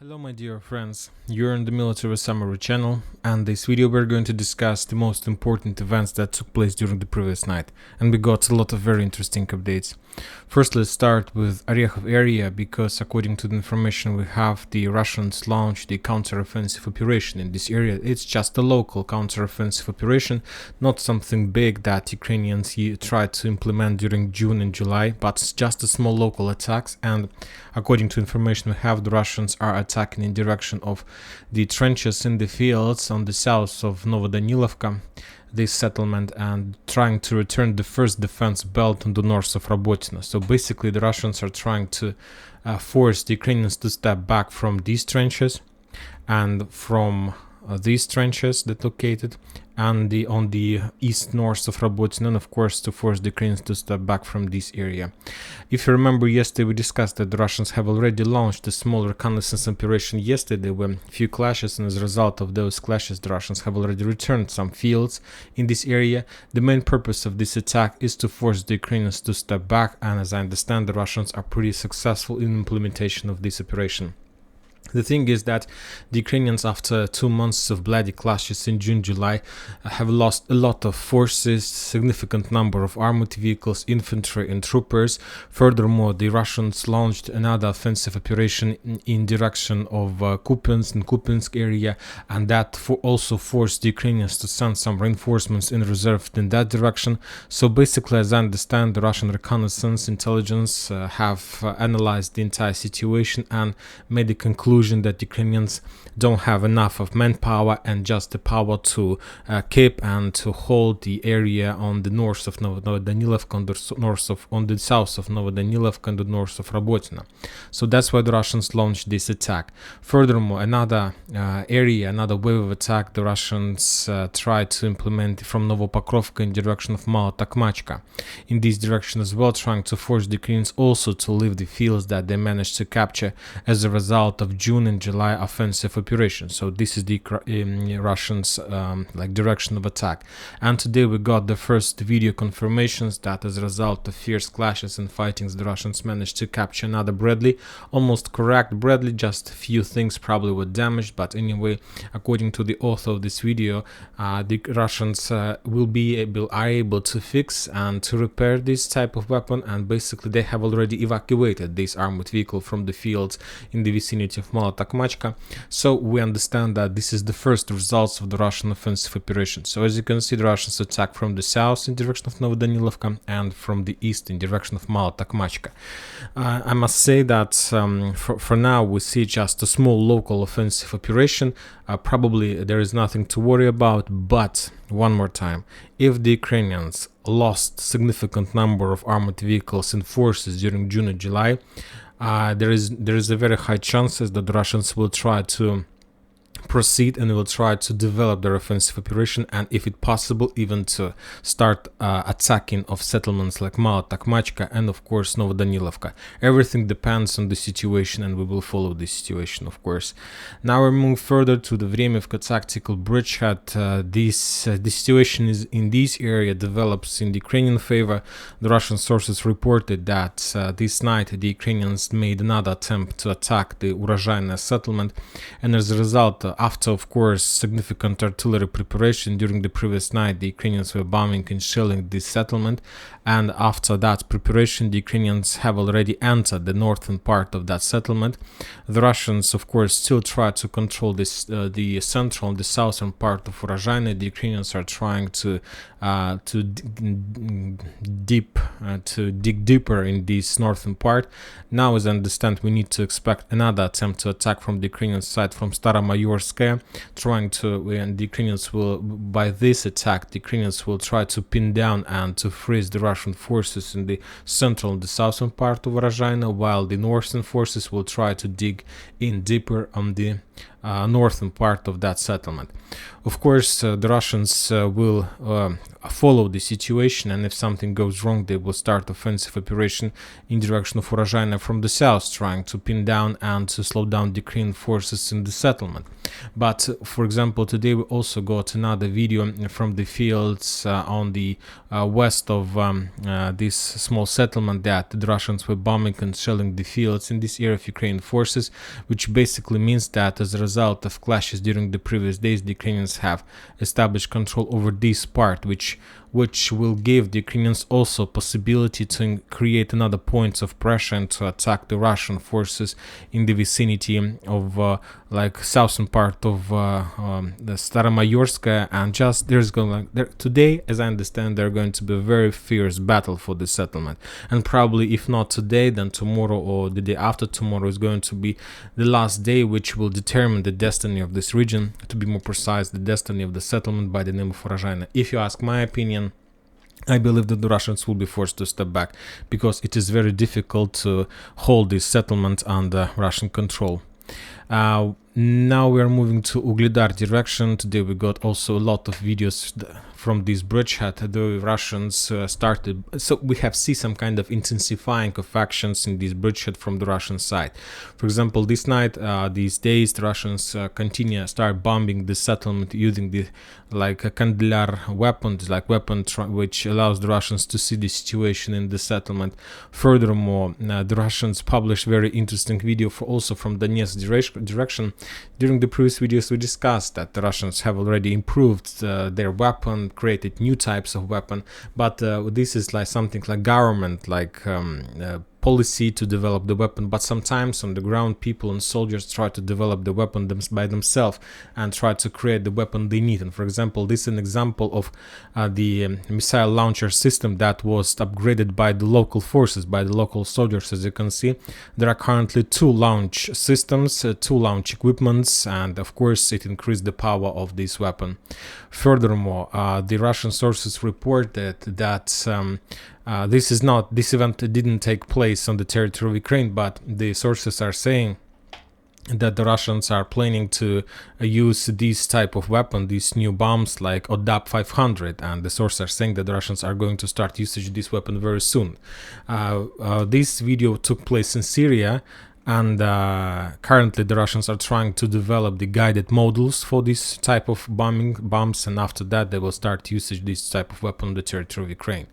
Hello my dear friends, you're on the Military Summary channel, and this video we're going to discuss the most important events that took place during the previous night, and we got a lot of very interesting updates. First, let's start with Orekhov area, because according to the information we have, the Russians launched the counteroffensive operation in this area. It's just a local counteroffensive operation, not something big that Ukrainians tried to implement during June and July, but it's just a small local attacks, and according to information we have, the Russians are attacking in direction of the trenches in the fields on the south of Novodanilovka, this settlement, and trying to return the first defense belt on the north of Robotyne. So basically the Russians are trying to force the Ukrainians to step back from these trenches and from these trenches that located and on the east-north of Robotyne, and of course to force the Ukrainians to step back from this area. If you remember, yesterday we discussed that the Russians have already launched a small reconnaissance operation yesterday. There were a few clashes, and as a result of those clashes the Russians have already returned some fields in this area. The main purpose of this attack is to force the Ukrainians to step back, and as I understand, the Russians are pretty successful in implementation of this operation. The thing is that the Ukrainians, after 2 months of bloody clashes in June-July, have lost a lot of forces, significant number of armored vehicles, infantry and troopers. Furthermore, the Russians launched another offensive operation in direction of Kupyansk and Kupyansk area, and that also forced the Ukrainians to send some reinforcements in reserve in that direction. So basically, as I understand, the Russian reconnaissance intelligence have analyzed the entire situation and made a conclusion that Ukrainians don't have enough of manpower and just the power to keep and to hold the area on the north of Novodanilovka, on the south of Novodanilovka and the north of Robotyne. So that's why the Russians launched this attack. Furthermore, another another wave of attack the Russians tried to implement from Pokrovsk in direction of Mala-Takhmachka. In this direction as well, trying to force the Ukrainians also to leave the fields that they managed to capture as a result of June and July offensive operation. So this is the Russians direction of attack. And today we got the first video confirmations that as a result of fierce clashes and fightings, the Russians managed to capture another Bradley, almost correct Bradley, just a few things probably were damaged, but anyway, according to the author of this video, the Russians are able to fix and to repair this type of weapon, and basically they have already evacuated this armored vehicle from the fields in the vicinity of Mala-Takhmachka. So we understand that this is the first results of the Russian offensive operation. So as you can see, the Russians attack from the south in direction of Novodanilovka and from the east in direction of Mala-Takhmachka. I must say that for now we see just a small local offensive operation. Probably there is nothing to worry about, but one more time, if the Ukrainians lost significant number of armored vehicles and forces during June and July, there is a very high chances that the Russians will try to proceed and will try to develop their offensive operation, and if it possible even to start attacking of settlements like Mala-Takhmachka and of course Novodanilovka. Everything depends on the situation, and we will follow this situation, of course. Now we move further to the Vremivka tactical bridgehead. The situation is in this area develops in the Ukrainian favor. The Russian sources reported that this night the Ukrainians made another attempt to attack the Urozhaine settlement, and as a result, after of course significant artillery preparation during the previous night, the Ukrainians were bombing and shelling this settlement, and after that preparation the Ukrainians have already entered the northern part of that settlement. The Russians of course still try to control this the central and the southern part of Urozhaine. The Ukrainians are trying to dig deeper in this northern part. Now, as I understand, we need to expect another attempt to attack from the Ukrainian side from Staromayorskaya, and the Ukrainians will, by this attack, the Ukrainians will try to pin down and to freeze the Russian forces in the central and the southern part of Urozhaine, while the northern forces will try to dig in deeper on the northern part of that settlement. Of course, the Russians will follow the situation, and if something goes wrong, they will start offensive operation in direction of Vuhledar from the south, trying to pin down and to slow down the Ukrainian forces in the settlement. But for example, today we also got another video from the fields on the west of this small settlement that the Russians were bombing and shelling the fields in this area of Ukrainian forces, which basically means that as a result of clashes during the previous days, the Ukrainians have established control over this part, which will give the Ukrainians also possibility to create another points of pressure and to attack the Russian forces in the vicinity of like southern part of the Staromayorsk, and just today, as I understand, there's going to be a very fierce battle for the settlement, and probably if not today, then tomorrow or the day after tomorrow is going to be the last day, which will determine the destiny of this region, to be more precise, the destiny of the settlement by the name of Vuhledar. If you ask my opinion, I believe that the Russians will be forced to step back, because it is very difficult to hold this settlement under Russian control. Now we are moving to Vuhledar direction. Today we got also a lot of videos from this bridgehead. The Russians started, so we have seen some kind of intensifying of actions in this bridgehead from the Russian side. For example, this night, these days, the Russians start bombing the settlement using the Candelar weapons, which allows the Russians to see the situation in the settlement. Furthermore, the Russians published very interesting video also from Donetsk direction. During the previous videos, we discussed that the Russians have already improved their weapon, created new types of weapon, but this is like something like government, policy to develop the weapon, but sometimes on the ground people and soldiers try to develop the weapon by themselves and try to create the weapon they need. And for example, this is an example of the missile launcher system that was upgraded by the local forces, by the local soldiers. As you can see, there are currently 2 launch systems, 2 launch equipments, and of course it increased the power of this weapon. Furthermore, the Russian sources reported that this event didn't take place on the territory of Ukraine, but the sources are saying that the Russians are planning to use this type of weapon, these new bombs like ODAP 500, and the sources are saying that the Russians are going to start usage of this weapon very soon. This video took place in Syria, and currently the Russians are trying to develop the guided modules for this type of bombs, and after that they will start usage this type of weapon on the territory of Ukraine.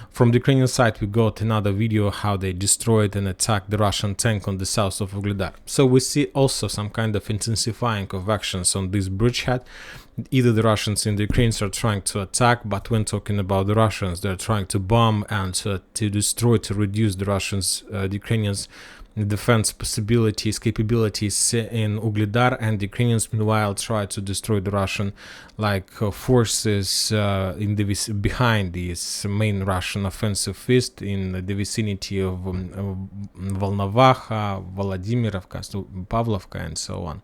From the Ukrainian side, we got another video how they destroyed and attacked the Russian tank on the south of Vuhledar. So we see also some kind of intensifying of actions on this bridgehead. Either the Russians and the Ukrainians are trying to attack, but when talking about the Russians, they're trying to bomb and to destroy, to reduce the Russians, the Ukrainians' defense capabilities in Vuhledar, and the Ukrainians meanwhile try to destroy the Russian forces behind this main Russian offensive fist in the vicinity of Volnovakha, Volodymyrovka, Pavlovka, and so on.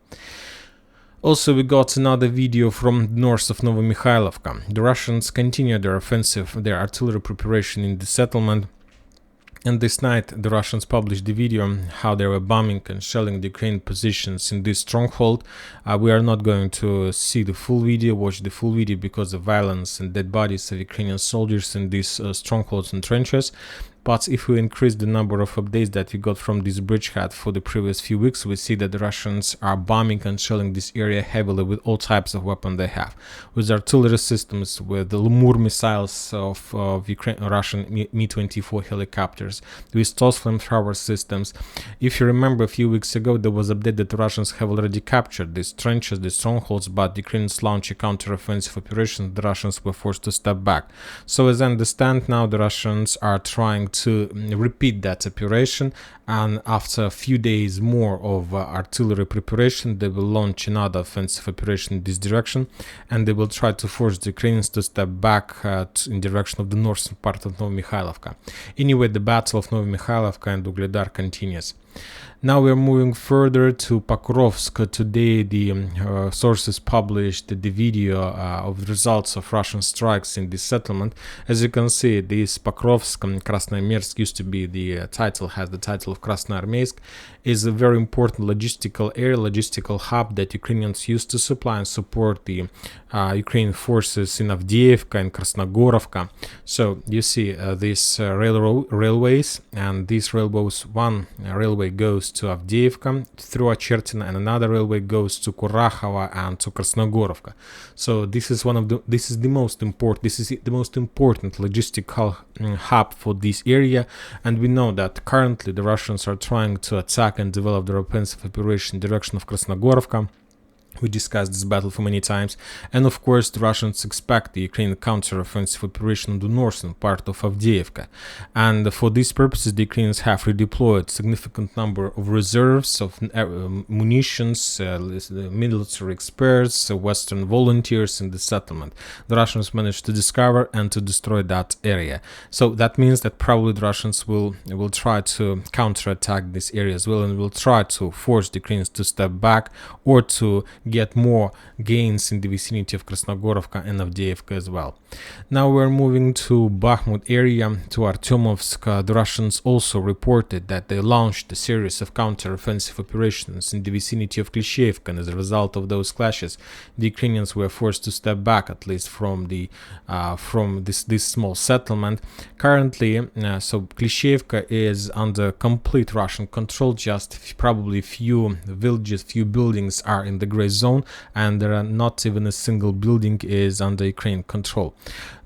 Also, we got another video from north of Novomikhailivka. The Russians continue their offensive, their artillery preparation in the settlement. And this night, the Russians published the video how they were bombing and shelling the Ukrainian positions in this stronghold. We are not going to see the full video, watch the full video, because of violence and dead bodies of Ukrainian soldiers in these strongholds and trenches. But if we increase the number of updates that we got from this bridgehead for the previous few weeks, we see that the Russians are bombing and shelling this area heavily with all types of weapons they have, with artillery systems, with the Lemur missiles of Russian Mi-24 helicopters, with Stos flamethrower systems. If you remember, a few weeks ago there was update that the Russians have already captured these trenches, these strongholds, but the Ukrainians launched a counter-offensive operation. The Russians were forced to step back. So as I understand now, the Russians are trying to repeat that operation, and after a few days more of artillery preparation, they will launch another offensive operation in this direction, and they will try to force the Ukrainians to step back in direction of the northern part of Novomikhailivka. Anyway, the battle of Novomikhailivka and Vuhledar continues. Now we're moving further to Pokrovsk. Today the sources published the video of the results of Russian strikes in this settlement. As you can see, this Pokrovsk, Krasnoyarsk used to be the title, has the title of Krasnoarmeysk, is a very important logistical area, logistical hub that Ukrainians used to supply and support the Ukrainian forces in Avdiivka and Krasnogorovka. So you see these railways, and these railways, one railway goes to Avdiivka through Achertina, and another railway goes to Kurakhova and to Krasnogorovka. So this is the most important logistical hub for this area, and we know that currently the Russians are trying to attack and develop their offensive operation in the direction of Krasnogorovka. We discussed this battle for many times, and of course the Russians expect the Ukrainian counter-offensive operation on the northern part of Avdiivka, and for these purposes the Ukrainians have redeployed significant number of reserves of munitions, military experts, Western volunteers in the settlement. The Russians managed to discover and to destroy that area, so that means that probably the Russians will try to counterattack this area as well, and will try to force the Ukrainians to step back or to get more gains in the vicinity of Krasnogorovka and Avdiivka as well. Now we're moving to Bakhmut area, to Artyomovsk. The Russians also reported that they launched a series of counter-offensive operations in the vicinity of Klishchiivka, and as a result of those clashes, the Ukrainians were forced to step back, at least from this small settlement. Currently, so Klishchiivka is under complete Russian control. Just probably few villages, few buildings are in the gray zone, and there are not even a single building is under Ukrainian control.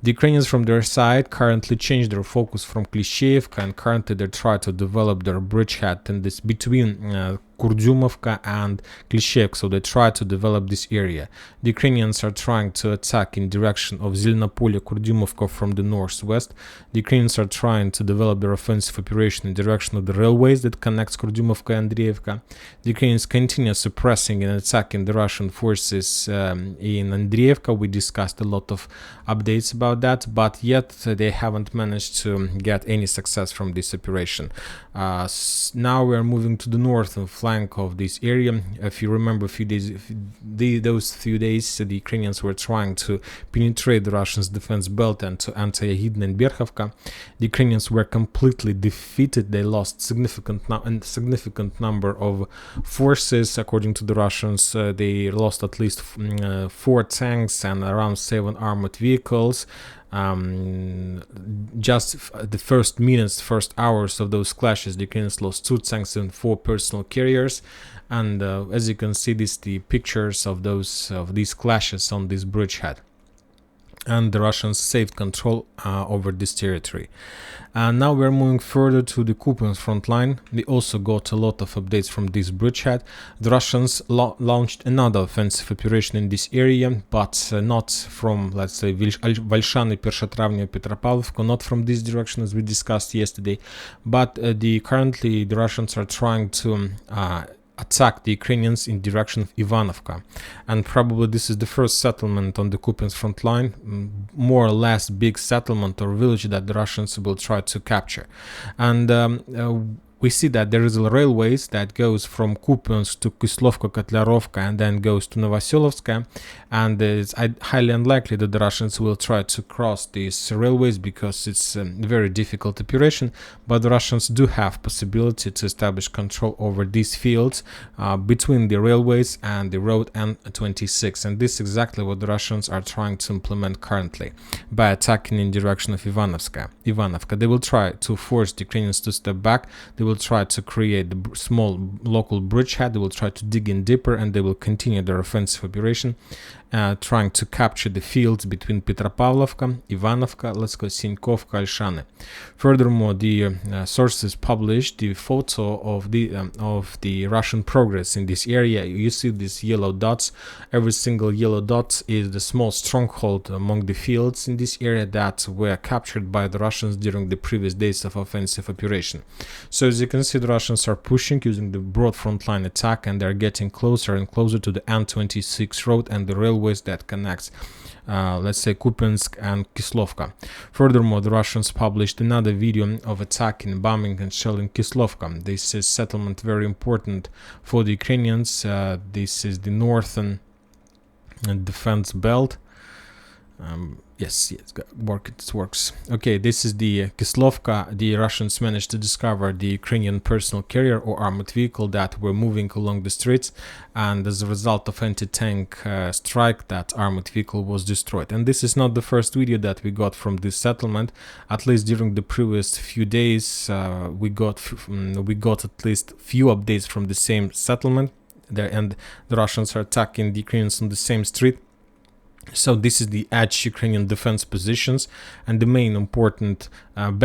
The Ukrainians from their side currently changed their focus from Klishchiivka, and currently they try to develop their bridgehead in this between Kurdyumovka and Klishchiivka, so they try to develop this area. The Ukrainians are trying to attack in direction of Zelenopolye, Kurdyumovka from the northwest. The Ukrainians are trying to develop their offensive operation in direction of the railways that connects Kurdyumovka and Andreevka. The Ukrainians continue suppressing and attacking the Russian forces in Andreevka. We discussed a lot of updates about that, but yet they haven't managed to get any success from this operation. Now we are moving to the northern flank of this area. If you remember, those few days, the Ukrainians were trying to penetrate the Russians' defense belt and to enter Yahidne and Berkhovka. The Ukrainians were completely defeated. They lost significant number of forces. According to the Russians, they lost at least 4 tanks and around 7 armored vehicles. Just the first minutes, first hours of those clashes, the Ukrainians lost 2 tanks and 4 personal carriers. And as you can see, the pictures of these clashes on this bridgehead. And the Russians saved control over this territory. And now we're moving further to the Kupyansk front line. We also got a lot of updates from this bridgehead. The Russians launched another offensive operation in this area, but not from, let's say, Valshany, Pershatravnya, Petropavlovka, not from this direction as we discussed yesterday. But currently the Russians are trying to attack the Ukrainians in direction of Ivanovka, and probably this is the first settlement on the Kupyansk front line, more or less big settlement or village that the Russians will try to capture. And we see that there is a railways that goes from Kupyansk to Kislovka, Kotlarovka, and then goes to Novosilovska, and it's highly unlikely that the Russians will try to cross these railways because it's a very difficult operation, but the Russians do have possibility to establish control over these fields between the railways and the road N26, and this is exactly what the Russians are trying to implement currently by attacking in direction of Ivanovka. They will try to force the Ukrainians to step back. They will try to create a small local bridgehead. They will try to dig in deeper, and they will continue their offensive operation, trying to capture the fields between Petropavlovka, Ivanovka, Sinkovka, Alshane. Furthermore, the sources published the photo of the Russian progress in this area. You see these yellow dots. Every single yellow dot is the small stronghold among the fields in this area that were captured by the Russians during the previous days of offensive operation. So as you can see, the Russians are pushing using the broad front line attack, and they're getting closer and closer to the N26 road and the railway railways that connects, let's say, Kupyansk and Kislovka. Furthermore, the Russians published another video of attacking, bombing and shelling Kislovka. This is settlement very important for the Ukrainians. This is the northern defense belt. Yes, it works. Okay, this is the Kislovka. The Russians managed to discover the Ukrainian personal carrier or armored vehicle that were moving along the streets, and as a result of anti-tank strike, that armored vehicle was destroyed. And this is not the first video that we got from this settlement. At least during the previous few days, we got at least few updates from the same settlement there, and the Russians are attacking the Ukrainians on the same street. So this is the edge Ukrainian defense positions, and the main important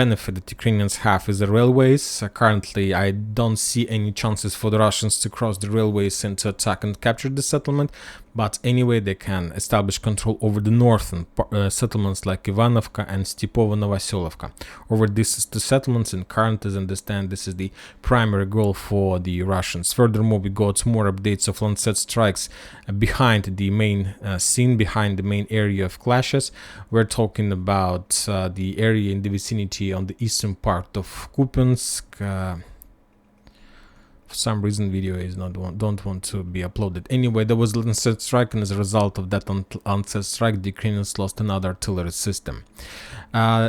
benefit that Ukrainians have is the railways. Currently, I don't see any chances for the Russians to cross the railways and to attack and capture the settlement, but anyway, they can establish control over the northern settlements like Ivanovka and Stepovo Novosilka. Over these two settlements, and currently, as I understand, this is the primary goal for the Russians. Furthermore, we got more updates of Lancet strikes behind the main scene, behind the main area of clashes. We're talking about the area in the vicinity on the eastern part of Kupyansk. For some reason, video is don't want to be uploaded. Anyway, there was Lancet strike, and as a result of that Lancet strike, the Ukrainians lost another artillery system.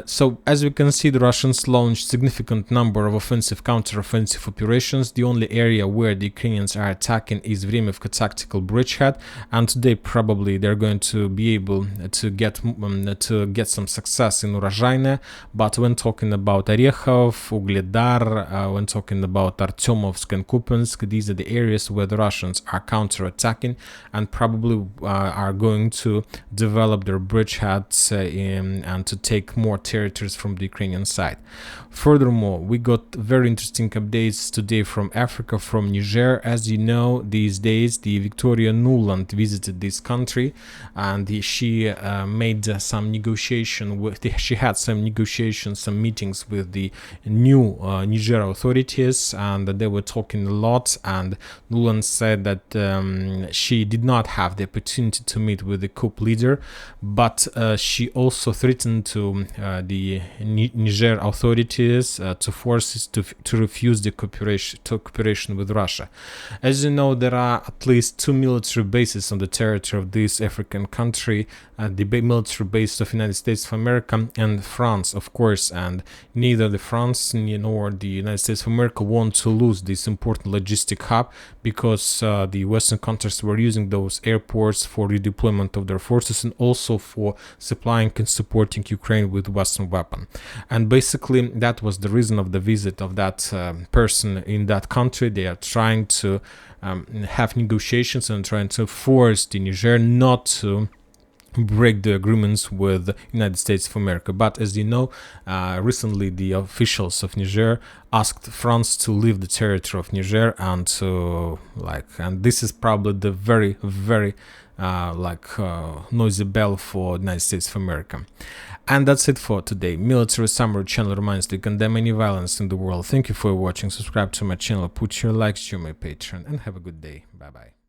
So as we can see, the Russians launched significant number of offensive counter-offensive operations. The only area where the Ukrainians are attacking is Vremivka tactical bridgehead, and today probably they're going to be able to get some success in Urozhaine. But when talking about Orekhov, Vuhledar, when talking about Artyomovsk and Kupyansk, these are the areas where the Russians are counter-attacking and probably are going to develop their bridgeheads and to take more territories from the Ukrainian side. Furthermore, we got very interesting updates today from Africa, from Niger. As you know, these days the Victoria Nuland visited this country, and she made some negotiation with she had some negotiations, some meetings with the new Niger authorities, and they were talking a lot. And Nuland said that she did not have the opportunity to meet with the coup leader, but she also threatened to the Niger authorities to force to refuse the cooperation with Russia. As you know, there are at least 2 military bases on the territory of this African country, the military base of United States of America and France, of course, and neither the France nor the United States of America want to lose this important logistic hub, because the Western countries were using those airports for redeployment of their forces and also for supplying and supporting Ukraine with Western weapons. And basically that was the reason of the visit of that person in that country. They are trying to have negotiations and trying to force the Niger not to break the agreements with the United States of America. But as you know, recently the officials of Niger asked France to leave the territory of Niger, and to and this is probably the very noisy bell for the United States of America. And that's it for today. Military Summary channel reminds to condemn any violence in the world. Thank you for watching. Subscribe to my channel, put your likes to my Patreon, and have a good day. Bye bye.